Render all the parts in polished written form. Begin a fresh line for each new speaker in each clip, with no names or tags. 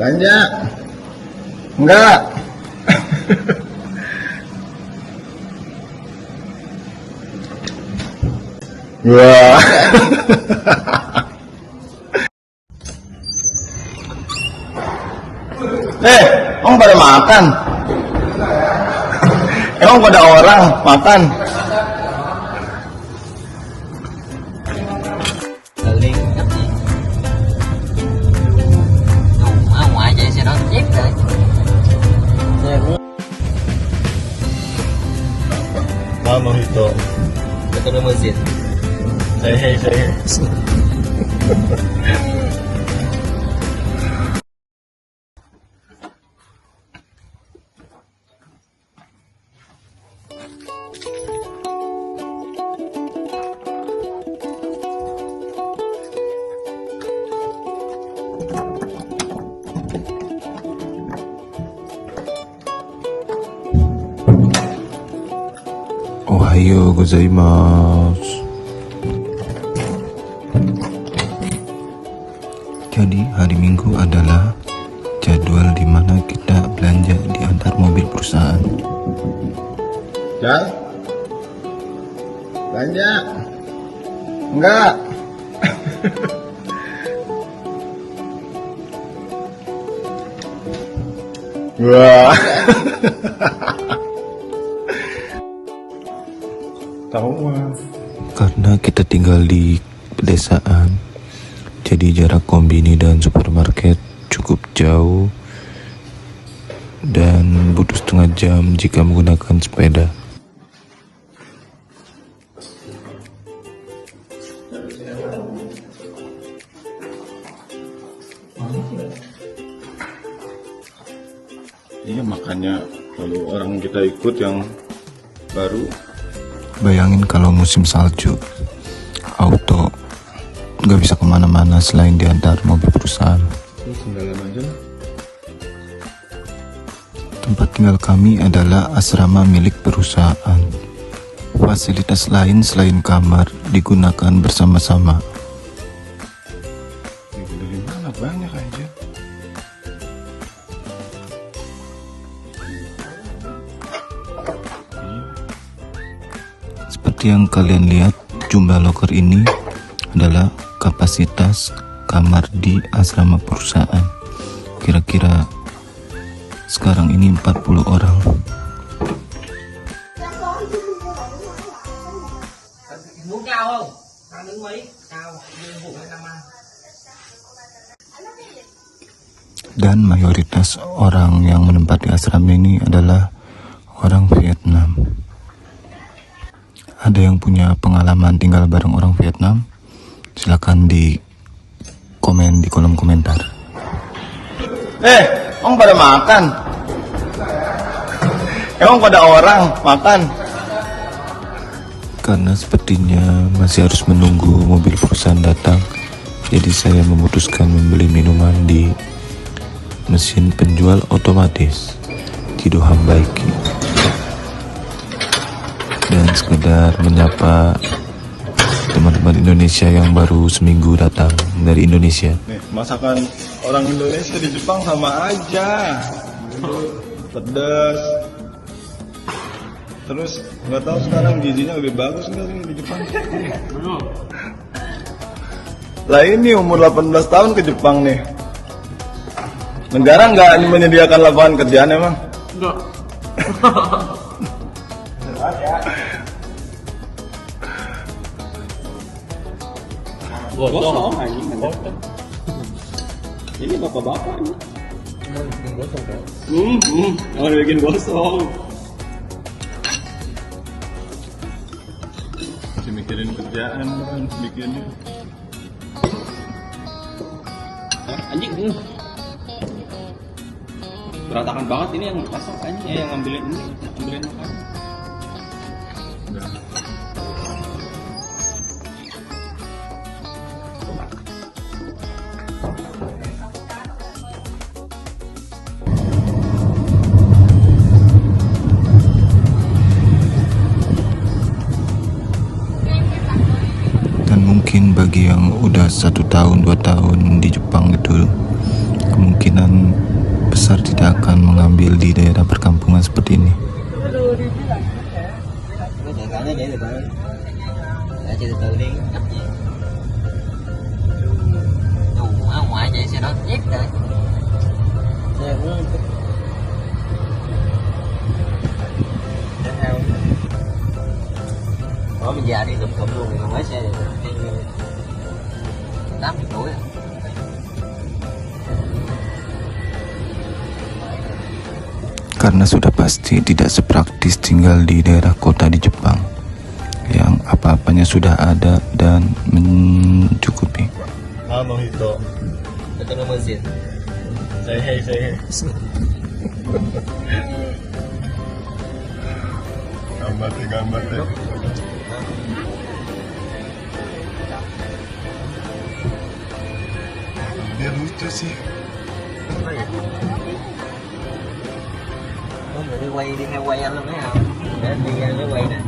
Belanja? Enggak. Wah. Emang pada makan? Emang pada orang makan?
Liên cấp gì dùng ở ngoài vậy sẽ nó chép rồi.
Mano Hito.
Betul mesin.
Saya.
Ohayo gozaimasu. Jadi hari Minggu adalah jadwal di mana kita belanja di antar mobil perusahaan.
Jal? Belanja? Enggak. Wah. Tahu mah.
Karena kita tinggal di pedesaan, jadi jarak kombini dan supermarket cukup jauh dan butuh setengah jam jika menggunakan sepeda.
Iya makanya kalau orang kita ikut yang baru.
Bayangin kalau musim salju, auto nggak bisa kemana-mana selain diantar mobil perusahaan.
Sendirian aja lah.
Tempat tinggal kami adalah asrama milik perusahaan. Fasilitas lain selain kamar digunakan bersama-sama.
Dari mana banyak aja.
Seperti yang kalian lihat, jumlah loker ini adalah kapasitas kamar di asrama perusahaan. Kira-kira sekarang ini 40 orang.
Muốn cao không? Cao đến mấy? Cao vụ 5A.
Dan mayoritas orang yang menempati asrama ini adalah orang Vietnam. Ada yang punya pengalaman tinggal bareng orang Vietnam? Silakan di komen di kolom komentar.
Emang pada makan? Emang pada orang makan?
Karena sepertinya masih harus menunggu mobil perusahaan datang, jadi saya memutuskan membeli minuman di mesin penjual otomatis Kido Hambaiki dan sekedar menyapa teman-teman Indonesia yang baru seminggu datang dari Indonesia.
Nih, masakan orang Indonesia di Jepang sama aja. Pedas. Terus nggak tahu sekarang gizinya lebih bagus nggak sih di Jepang? Lah ini umur 18 tahun ke Jepang nih. Negara nggak menyediakan lapangan kerjaan emang?
Enggak. Gosong anjing. Ini bapak-bapak ini. Mau bikin gosong.
Masih mikirin kerjaan kan bikinnya.
Anjing. Berantakan banget ini yang masak anjing, yang ngambilin ini, ngambilin makanan.
Mungkin bagi yang udah 1 tahun 2 tahun di Jepang itu kemungkinan sama seperti ini.
Ngoại vậy xe nó nhét rồi. Xe cũng bỏ mình già đi lụm cụm luôn, còn mấy xe này 80 tuổi rồi.
Karena sudah pasti tidak sepraktis tinggal di daerah kota di Jepang yang apa-apanya sudah ada dan mencukupi.
Ano ito?
Ito naman siya.
Say hey, say hey. Gambate, gambate. Dia lucu sih.
Có người đi theo quay anh luôn thấy không? Để anh đi ra cái quay nè.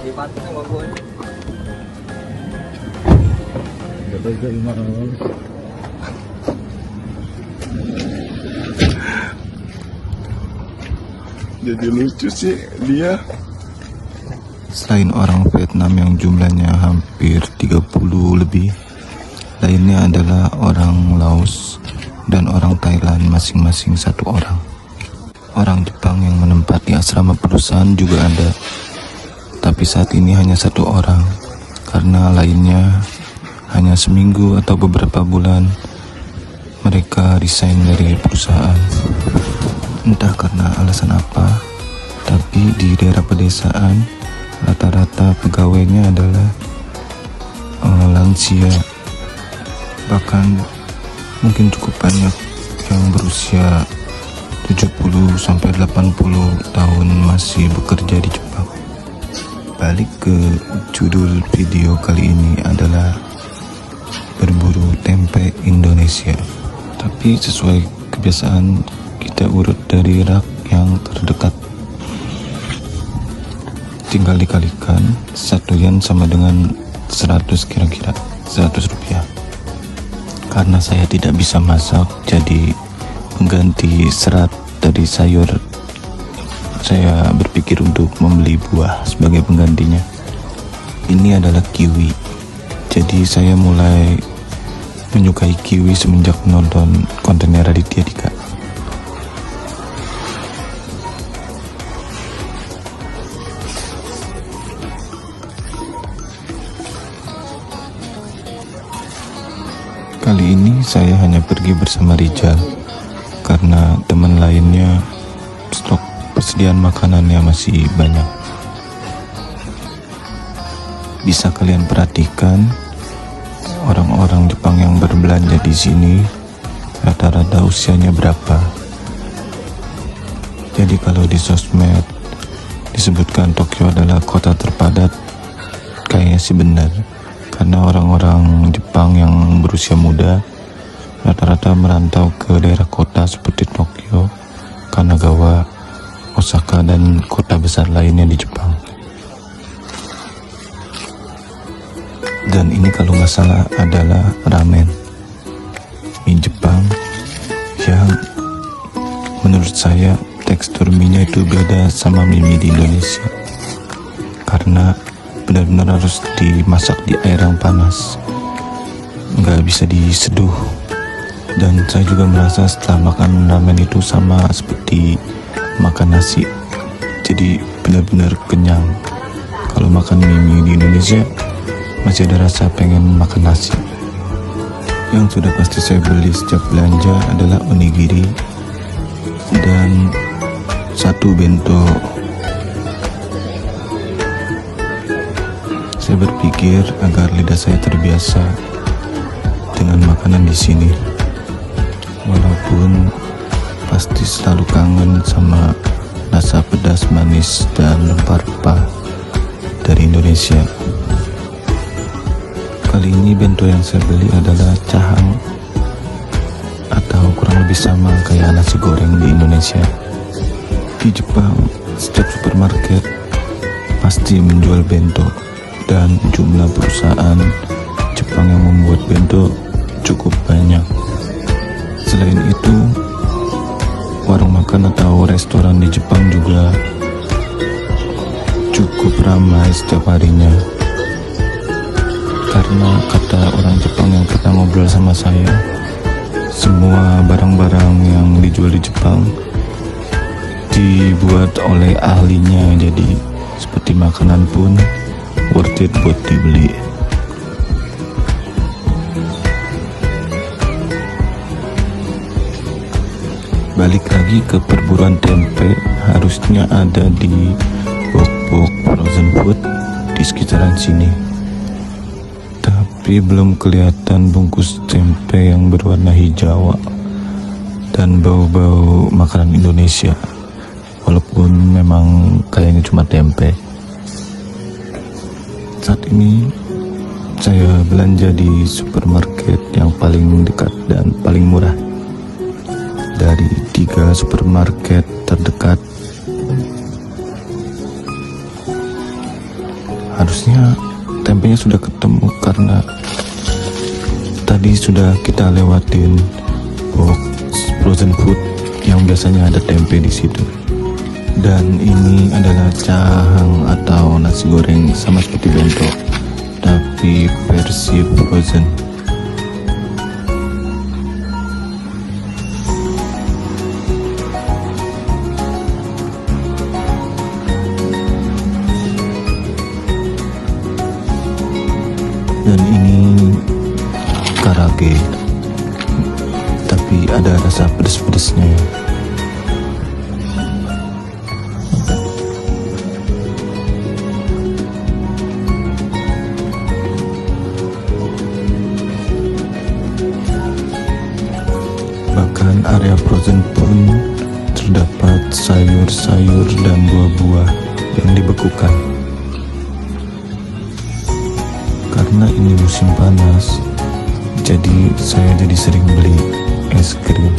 Đi bắt nó qua quên.
Jadi lucu sih dia.
Selain orang Vietnam yang jumlahnya hampir 30 lebih, lainnya adalah orang Laos dan orang Thailand masing-masing 1 orang. Orang Jepang yang menempati asrama perusahaan juga ada, tapi saat ini hanya 1 orang, karena lainnya hanya seminggu atau beberapa bulan mereka resign dari perusahaan. Entah karena alasan apa, tapi di daerah pedesaan rata-rata pegawainya adalah lansia, bahkan mungkin cukup banyak yang berusia 70 sampai 80 tahun masih bekerja di Jepang. Balik ke judul video kali ini adalah berburu tempe Indonesia. Tapi sesuai kebiasaan kita urut dari rak yang terdekat. Tinggal dikalikan, 1 yen sama dengan 100 kira-kira 100 rupiah. Karena saya tidak bisa masak, jadi mengganti serat dari sayur, saya berpikir untuk membeli buah sebagai penggantinya. Ini adalah kiwi. Jadi saya mulai menyukai kiwi semenjak nonton kontennya Raditya Dika. Kali ini saya hanya pergi bersama Rijal karena teman lainnya stok persediaan makanannya masih banyak. Bisa kalian perhatikan orang-orang Jepang yang berbelanja di sini rata-rata usianya berapa. Jadi kalau di sosmed disebutkan Tokyo adalah kota terpadat, kayaknya sih benar. Karena orang-orang Jepang yang berusia muda rata-rata merantau ke daerah kota seperti Tokyo, Kanagawa, Osaka, dan kota besar lainnya di Jepang. Dan ini kalau nggak salah adalah ramen, mie Jepang yang menurut saya tekstur mie-nya itu beda sama mie di Indonesia. Karena benar-benar harus dimasak di air yang panas, nggak bisa diseduh. Dan saya juga merasa setelah makan ramen itu sama seperti makan nasi, jadi benar-benar kenyang. Kalau makan mie di Indonesia masih ada rasa pengen makan nasi. Yang sudah pasti saya beli sejak belanja adalah onigiri dan 1 bento. Saya berpikir agar lidah saya terbiasa dengan makanan di sini. Walaupun pasti selalu kangen sama rasa pedas, manis, dan rempah-rempah dari Indonesia. Kali ini bento yang saya beli adalah cahang, atau kurang lebih sama kayak nasi goreng di Indonesia. Di Jepang, setiap supermarket pasti menjual bento. Dan jumlah perusahaan Jepang yang membuat bento cukup banyak. Selain itu, warung makan atau restoran di Jepang juga cukup ramai setiap harinya. Karena kata orang Jepang yang pernah ngobrol sama saya, semua barang-barang yang dijual di Jepang dibuat oleh ahlinya, jadi seperti makanan pun worth it buat dibeli. Balik lagi ke perburuan tempe, harusnya ada di Bok-Bok Frozen Food di sekitaran sini. Tapi belum kelihatan bungkus tempe yang berwarna hijau dan bau-bau makanan Indonesia. Walaupun memang kayaknya cuma tempe. Saat ini saya belanja di supermarket yang paling dekat dan paling murah. Dari 3 supermarket terdekat, harusnya tempenya sudah ketemu karena tadi sudah kita lewatin box frozen food yang biasanya ada tempe di situ. Dan ini adalah cahang atau nasi goreng sama seperti bento, tapi versi frozen. Dan ini karage, tapi ada rasa pedes-pedesnya. Bahkan area frozen pun terdapat sayur-sayur dan buah-buah yang dibekukan. Karena ini musim panas, jadi saya jadi sering beli es krim.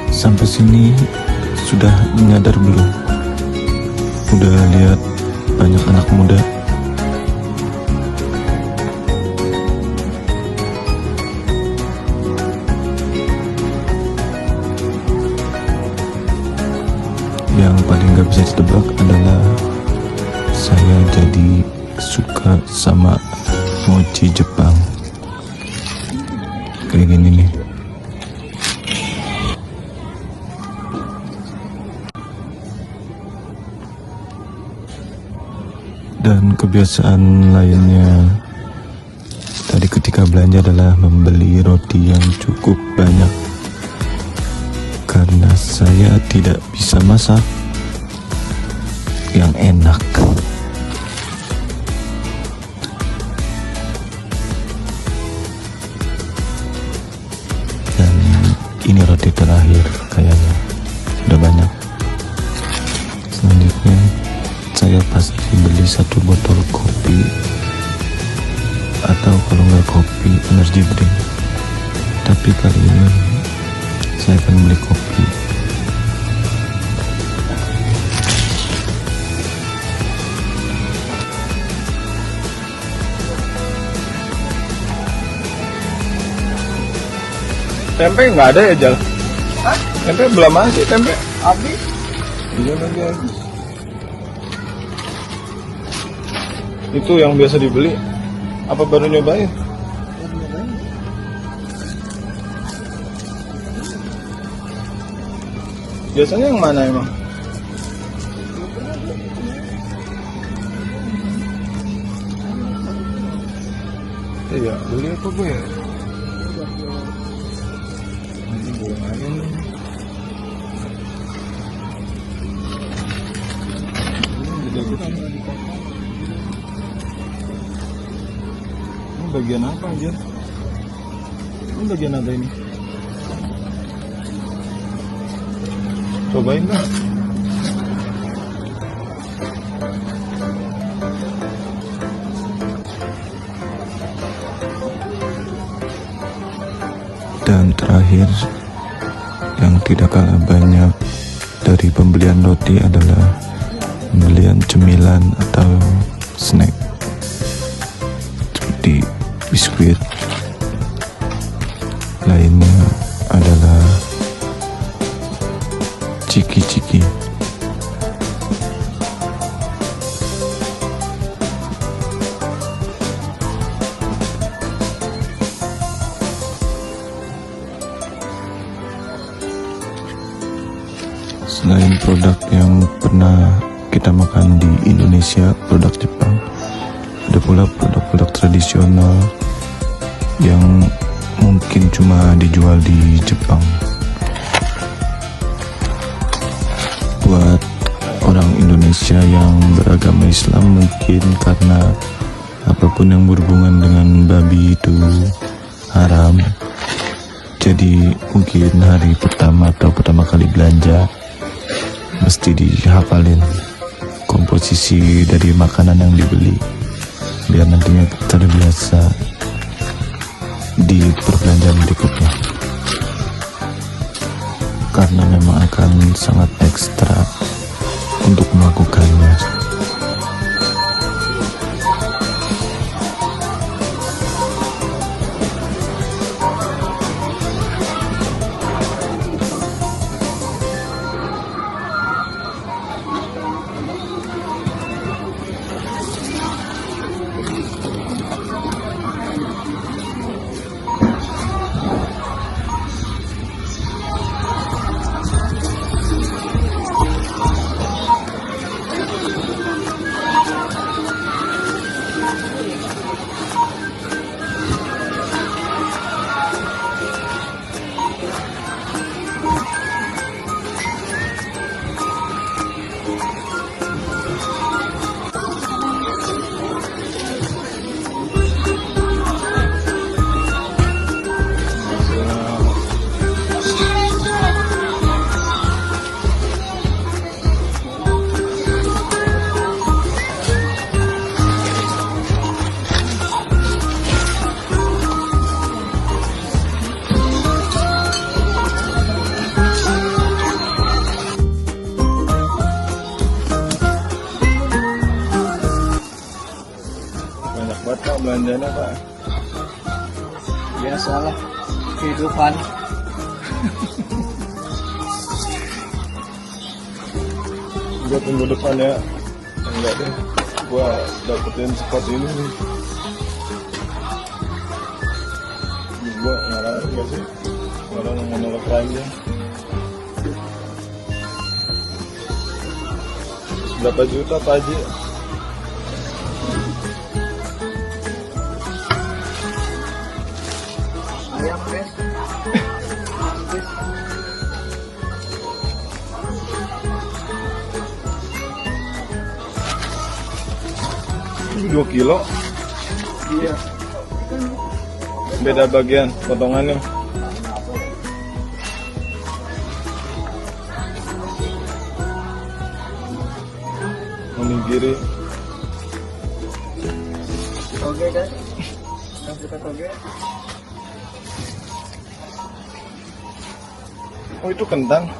Sampai sini sudah nyadar belum? Udah lihat banyak anak muda? Yang paling gak bisa ditebak adalah saya jadi suka sama mochi Jepang. Kayak gini nih. Dan kebiasaan lainnya tadi ketika belanja adalah membeli roti yang cukup banyak. Karena saya tidak bisa masak yang enak. Dan ini roti terakhir kayaknya. Udah banyak. Selanjutnya saya pasti beli 1 botol kopi, atau kalau nggak kopi, energy drink. Tapi kali ini saya akan beli kopi.
Tempe nggak ada ya, Jal?
Hah?
Tempe belum masih tempe.
Habis?
Iya lagi habis. Itu yang biasa dibeli. Apa baru nyobain? Biasanya yang mana emang? Iya, beli apa gue ya? Ini buang aja nih. Ini bagian apa aja? Ini bagian apa ini? Cobain dah.
Dan terakhir, yang tidak kalah banyak dari pembelian roti adalah pembelian cemilan atau snack seperti biskuit. Lainnya adalah ciki-ciki. Selain produk yang pernah kita makan di Indonesia, produk Jepang, ada pula produk-produk tradisional yang mungkin cuma dijual di Jepang. Buat orang Indonesia yang beragama Islam, mungkin karena apapun yang berhubungan dengan babi itu haram, jadi mungkin hari pertama atau pertama kali belanja mesti dihafalin komposisi dari makanan yang dibeli biar nantinya terbiasa di perbelanjaan berikutnya, karena memang akan sangat ekstra untuk melakukannya.
Banyak banget Pak belanjanya Pak.
Biasalah kehidupan.
Gua tunggu depan ya. Enggak deh, gua dapetin spot ini nih. Gua ngarang enggak sih? Ngarang mau nolak keranjang. Berapa juta Pak Haji?
Ayam guys.
Ini 2 kilo.
Iya.
Beda bagian potongannya. Onigiri.
Oke guys. Yang kita toge.
Oh itu kentang,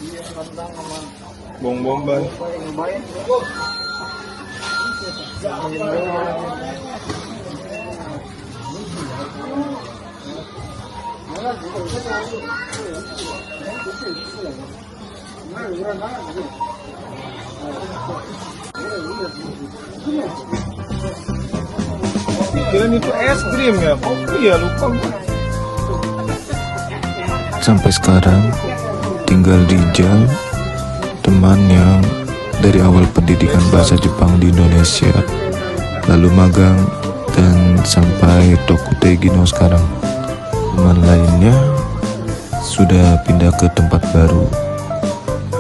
Iya, kentang sama
bawang bombay.
apa yang nyobain.
Kirain itu es krim ya? Oh iya lupa.
Sampai sekarang tinggal Rijal, teman yang dari awal pendidikan bahasa Jepang di Indonesia, lalu magang dan sampai Tokute Gino sekarang. Teman lainnya sudah pindah ke tempat baru,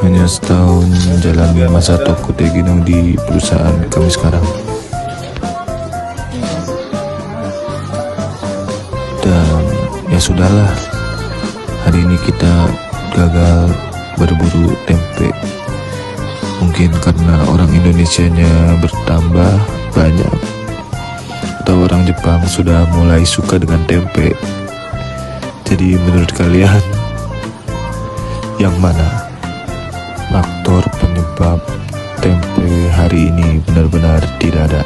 hanya setahun menjalani masa Tokute Gino di perusahaan kami sekarang. Dan ya sudahlah, hari ini kita gagal berburu tempe. Mungkin karena orang Indonesianya bertambah banyak, atau orang Jepang sudah mulai suka dengan tempe. Jadi menurut kalian, yang mana faktor penyebab hari ini benar-benar tidak ada.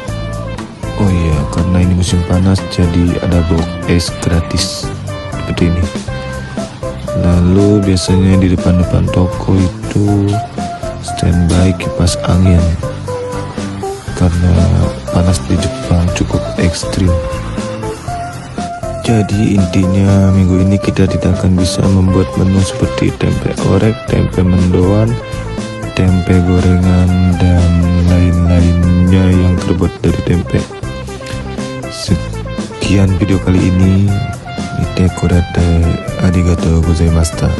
Oh iya, karena ini musim panas jadi ada box es gratis seperti ini. Lalu biasanya di depan-depan toko itu standby kipas angin karena panas di Jepang cukup ekstrim. Jadi intinya minggu ini kita tidak akan bisa membuat menu seperti tempe orek, tempe mendoan, tempe gorengan, dan lain-lainnya yang terbuat dari tempe. Sekian video kali ini. Arigatou gozaimashita.